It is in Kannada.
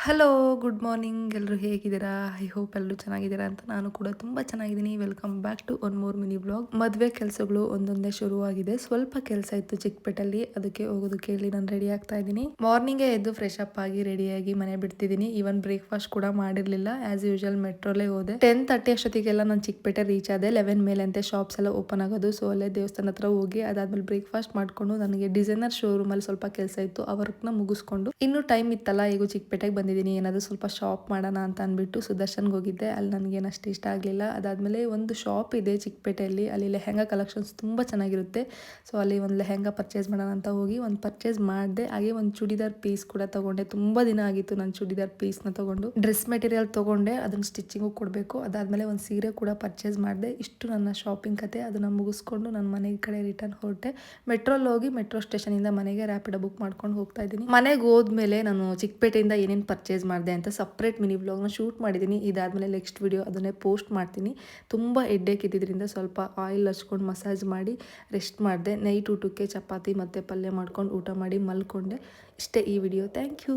Hello, good morning. ಎಲ್ಲರೂ ಹೇಗಿದ್ದೀರಾ? ಐ ಹೋಪ್ ಎಲ್ಲರೂ ಚೆನ್ನಾಗಿದ್ದೀರಾ ಅಂತ. ನಾನು ಕೂಡ ತುಂಬ ಚೆನ್ನಾಗಿದ್ದೀನಿ. Welcome back to one more mini blog. ಮದುವೆ ಕೆಲಸಗಳು ಒಂದೊಂದೇ ಶುರುವಾಗಿದೆ. ಸ್ವಲ್ಪ ಕೆಲಸ ಇತ್ತು ಚಿಕ್ಕಪೇಟಲ್ಲಿ, ಅದಕ್ಕೆ ಹೋಗೋದಕ್ಕೆ ಹೇಳಿ ನಾನು ರೆಡಿ ಆಗ್ತಾ ಇದ್ದೀನಿ. ಮಾರ್ನಿಂಗೇ ಎದ್ದು ಫ್ರೆಶ್ ಅಪ್ ಆಗಿ ರೆಡಿಯಾಗಿ ಮನೆ ಬಿಡ್ತಿದ್ದೀನಿ. ಈವನ್ ಬ್ರೇಕ್ಫಾಸ್ಟ್ ಕೂಡ ಮಾಡಿರಲಿಲ್ಲ. ಆಸ್ ಯೂಶುವಲ್ ಮೆಟ್ರೋಲ್ಲೇ ಹೋದೆ. 10:30 ಅಷ್ಟೊತ್ತಿಗೆಲ್ಲ ನಾನು ಚಿಕ್ಕಪೇಟೆ ರೀಚ್ ಆದೆ. 11 ಮೇಲೆ ಅಂತೆ ಶಾಪ್ಸ್ ಎಲ್ಲ ಓಪನ್ ಆಗೋದು. ಸೊ ಅಲ್ಲೇ ದೇವಸ್ಥಾನ ಹತ್ರ ಹೋಗಿ ಅದಾದ್ಮೇಲೆ ಬ್ರೇಕ್ಫಾಸ್ಟ್ ಮಾಡ್ಕೊಂಡು ನನಗೆ ಡಿಸೈನರ್ ಶೋರೂಮಲ್ಲಿ ಸ್ವಲ್ಪ ಕೆಲಸ ಇತ್ತು, ಆ ವರ್ಕ್ನ ಮುಗಿಸ್ಕೊಂಡು ಇನ್ನೂ ಟೈಮ್ ಇತ್ತಲ್ಲ, ಈಗ ಚಿಕ್ಕಪೇಟೆಗೆ ಬಂದಿದ್ದೀನಿ, ಏನಾದರೂ ಸ್ವಲ್ಪ ಶಾಪ್ ಮಾಡೋಣ ಅಂತ ಅಂದ್ಬಿಟ್ಟು ಸುದರ್ಶನ್ಗೆ ಹೋಗಿದ್ದೆ. ಅಲ್ಲಿ ನನಗೇನು ಅಷ್ಟು ಇಷ್ಟ ಆಗಲಿಲ್ಲ. ಅದಾದಮೇಲೆ ಒಂದು ಶಾಪ್ ಇದೆ ಚಿಕ್ಕಪೇಟೆಯಲ್ಲಿ, ಅಲ್ಲಿ ಲೆಹೆಂಗಾ ಕಲೆಕ್ಷನ್ಸ್ ತುಂಬ ಚೆನ್ನಾಗಿರುತ್ತೆ. ಸೊ ಅಲ್ಲಿ ಒಂದು ಲೆಹೆಂಗಾ ಪರ್ಚೇಸ್ ಮಾಡೋಣ ಅಂತ ಹೋಗಿ ಒಂದು ಪರ್ಚೇಸ್ ಮಾಡಿದೆ. ಹಾಗೆ ಒಂದು ಚೂಡಿದಾರ್ ಪೀಸ್ ಕೂಡ ತೊಗೊಂಡೆ. ತುಂಬ ದಿನ ಆಗಿತ್ತು ನಾನು ಚೂಡಿದಾರ್ ಪೀಸ್ನ ತೊಗೊಂಡು. ಡ್ರೆಸ್ ಮೆಟೀರಿಯಲ್ ತೊಗೊಂಡೆ, ಅದನ್ನು ಸ್ಟಿಚಿಂಗು ಕೊಡಬೇಕು. ಅದಾದಮೇಲೆ ಒಂದು ಸೀರೆ ಕೂಡ ಪರ್ಚೇಸ್ ಮಾಡಿದೆ. ಇಷ್ಟು ನನ್ನ ಶಾಪಿಂಗ್ ಕತೆ. ಅದನ್ನು ಮುಗಿಸ್ಕೊಂಡು ನನ್ನ ಮನೆ ಕಡೆ ರಿಟರ್ನ್ ಹೊರಟೆ. ಮೆಟ್ರೋಲ್ಲಿ ಹೋಗಿ ಮೆಟ್ರೋ ಸ್ಟೇಷನಿಂದ ಮನೆಗೆ ರ್ಯಾಪಿಡೋ ಬುಕ್ ಮಾಡ್ಕೊಂಡು ಹೋಗ್ತಾ ಇದ್ದೀನಿ. ಮನೆಗೆ ಹೋದ್ಮೇಲೆ ನಾನು ಚಿಕ್ಕಪೇಟೆಯಿಂದ ಏನೇನು ಪರ್ಚೇಸ್ ಮಾಡಿದೆ ಅಂತ ಸಪ್ರೇಟ್ ಮಿನಿ ವ್ಲಾಗ್ನ ಶೂಟ್ ಮಾಡಿದ್ದೀನಿ. ಇದಾದಮೇಲೆ ನೆಕ್ಸ್ಟ್ ವಿಡಿಯೋ ಅದನ್ನೇ ಪೋಸ್ಟ್ ಮಾಡ್ತೀನಿ. ತುಂಬ ಹೆಡ್ಡೇಕ್ ಇದ್ದಿದ್ದರಿಂದ ಸ್ವಲ್ಪ ಆಯಿಲ್ ಹಚ್ಕೊಂಡು ಮಸಾಜ್ ಮಾಡಿ ರೆಸ್ಟ್ ಮಾಡಿದೆ. ನೈಟ್ ಊಟಕ್ಕೆ ಚಪಾತಿ ಮತ್ತು ಪಲ್ಯ ಮಾಡ್ಕೊಂಡು ಊಟ ಮಾಡಿ ಮಲ್ಕೊಂಡೆ. ಇಷ್ಟೇ ಈ ವಿಡಿಯೋ. Thank you.